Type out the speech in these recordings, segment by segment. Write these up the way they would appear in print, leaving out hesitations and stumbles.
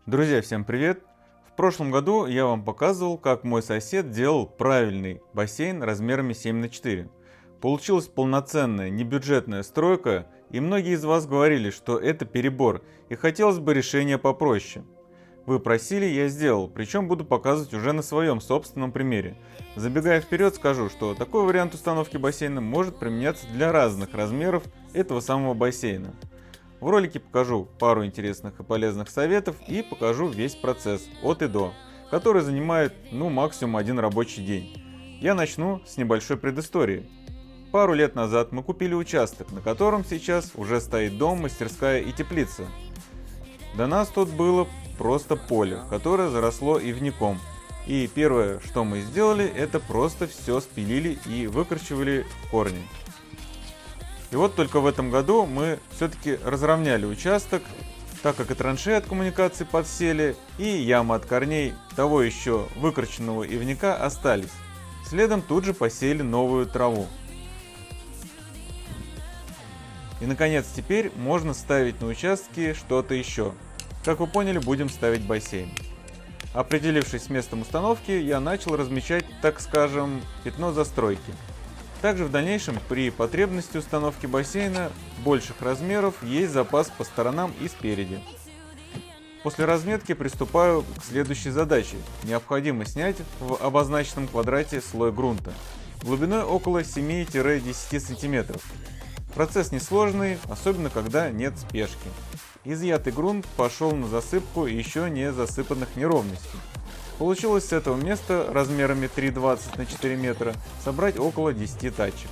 Друзья, всем привет! В прошлом году я вам показывал, как мой сосед делал правильный бассейн размерами 7×4. Получилась полноценная, небюджетная стройка, и многие из вас говорили, что это перебор, и хотелось бы решения попроще. Вы просили, я сделал, причем буду показывать уже на своем собственном примере. Забегая вперед, скажу, что такой вариант установки бассейна может применяться для разных размеров этого самого бассейна. В ролике покажу пару интересных и полезных советов и покажу весь процесс от и до, который занимает максимум один рабочий день. Я начну с небольшой предыстории. Пару лет назад мы купили участок, на котором сейчас уже стоит дом, мастерская и теплица. До нас тут было просто поле, которое заросло ивняком. И первое, что мы сделали, это просто все спилили и выкорчевали корни. И вот только в этом году мы все-таки разровняли участок, так как и траншеи от коммуникаций подсели, и ямы от корней того еще выкорченного ивника остались. Следом тут же посеяли новую траву. И наконец теперь можно ставить на участке что-то еще. Как вы поняли, будем ставить бассейн. Определившись с местом установки, я начал размечать, так скажем, пятно застройки. Также в дальнейшем при потребности установки бассейна больших размеров есть запас по сторонам и спереди. После разметки приступаю к следующей задаче. Необходимо снять в обозначенном квадрате слой грунта глубиной около 7-10 см. Процесс несложный, особенно когда нет спешки. Изъятый грунт пошел на засыпку еще не засыпанных неровностей. Получилось с этого места размерами 3,20 на 4 метра собрать около 10 тачек.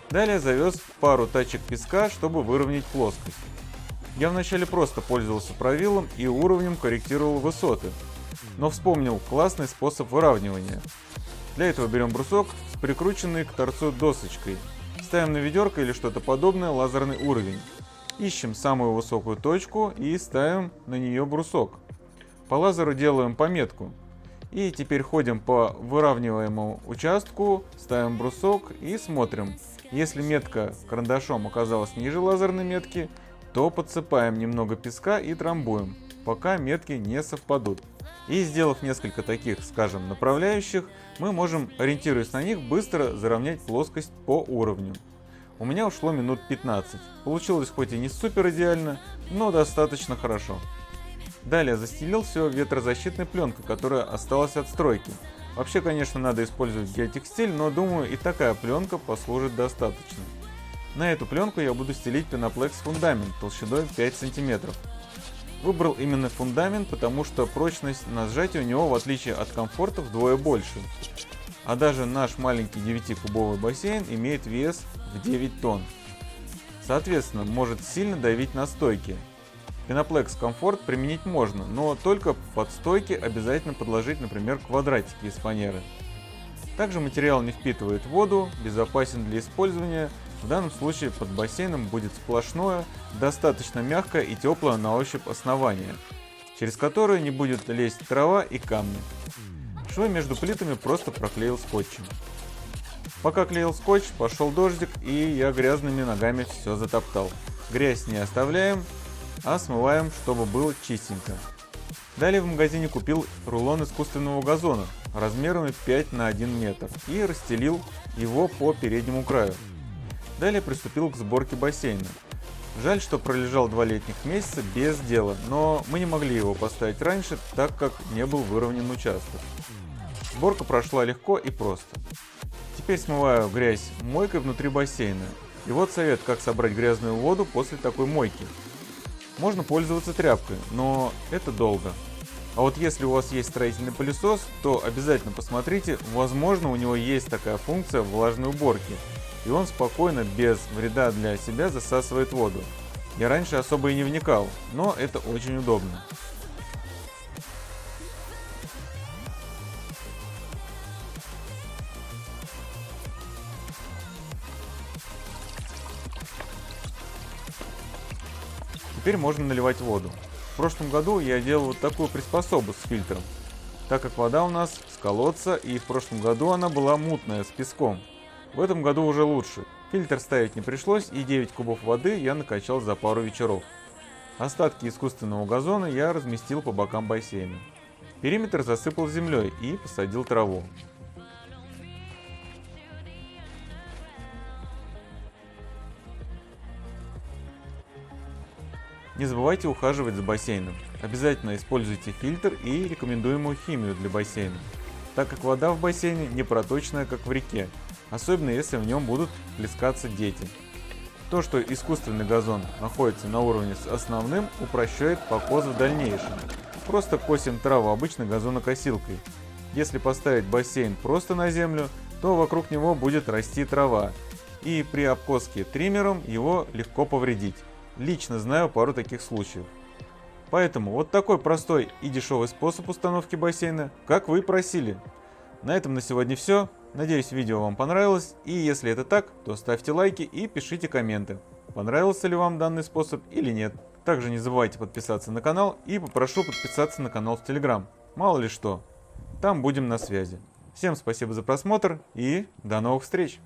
Далее завез пару тачек песка, чтобы выровнять плоскость. Я вначале просто пользовался правилом и уровнем корректировал высоты, но вспомнил классный способ выравнивания. Для этого берем брусок с прикрученной к торцу досочкой, ставим на ведерко или что-то подобное лазерный уровень, ищем самую высокую точку и ставим на нее брусок. По лазеру делаем пометку. И теперь ходим по выравниваемому участку, ставим брусок и смотрим. Если метка карандашом оказалась ниже лазерной метки, то подсыпаем немного песка и трамбуем, пока метки не совпадут. И сделав несколько таких, скажем, направляющих, мы можем, ориентируясь на них, быстро заровнять плоскость по уровню. У меня ушло минут 15. Получилось хоть и не супер идеально, но достаточно хорошо. Далее застелил все ветрозащитной пленкой, которая осталась от стройки. Вообще, конечно, надо использовать геотекстиль, но думаю, и такая пленка послужит достаточно. На эту пленку я буду стелить пеноплекс фундамент толщиной 5 см. Выбрал именно фундамент, потому что прочность на сжатие у него, в отличие от комфорта, вдвое больше. А даже наш маленький 9-кубовый бассейн имеет вес в 9 тонн. Соответственно, может сильно давить на стойки. Пеноплекс комфорт применить можно, но только под стойки обязательно подложить, например, квадратики из фанеры. Также материал не впитывает воду, безопасен для использования. В данном случае под бассейном будет сплошное, достаточно мягкое и теплое на ощупь основание, через которое не будет лезть трава и камни. Швы между плитами просто проклеил скотчем. Пока клеил скотч, пошел дождик, и я грязными ногами все затоптал. Грязь не оставляем, а смываем, чтобы было чистенько. Далее в магазине купил рулон искусственного газона размерами 5 на 1 метр и расстелил его по переднему краю. Далее приступил к сборке бассейна. Жаль, что пролежал 2 летних месяца без дела, но мы не могли его поставить раньше, так как не был выровнен участок. Сборка прошла легко и просто. Теперь смываю грязь мойкой внутри бассейна. И вот совет, как собрать грязную воду после такой мойки. Можно пользоваться тряпкой, но это долго. А вот если у вас есть строительный пылесос, то обязательно посмотрите, возможно, у него есть такая функция влажной уборки, и он спокойно, без вреда для себя, засасывает воду. Я раньше особо и не вникал, но это очень удобно. Теперь можно наливать воду. В прошлом году я делал вот такую приспособу с фильтром, так как вода у нас с колодца, и в прошлом году она была мутная, с песком. В этом году уже лучше. Фильтр ставить не пришлось, и 9 кубов воды я накачал за пару вечеров. Остатки искусственного газона я разместил по бокам бассейна. Периметр засыпал землей и посадил траву. Не забывайте ухаживать за бассейном. Обязательно используйте фильтр и рекомендуемую химию для бассейна, так как вода в бассейне не проточная, как в реке, особенно если в нем будут плескаться дети. То, что искусственный газон находится на уровне с основным, упрощает покос в дальнейшем. Просто косим траву обычной газонокосилкой. Если поставить бассейн просто на землю, то вокруг него будет расти трава, и при обкоске триммером его легко повредить. Лично знаю пару таких случаев. Поэтому вот такой простой и дешевый способ установки бассейна, как вы просили. На этом на сегодня все. Надеюсь, видео вам понравилось, и если это так, то ставьте лайки и пишите комменты, понравился ли вам данный способ или нет. Также не забывайте подписаться на канал и попрошу подписаться на канал в Telegram, мало ли что. Там будем на связи. Всем спасибо за просмотр и до новых встреч!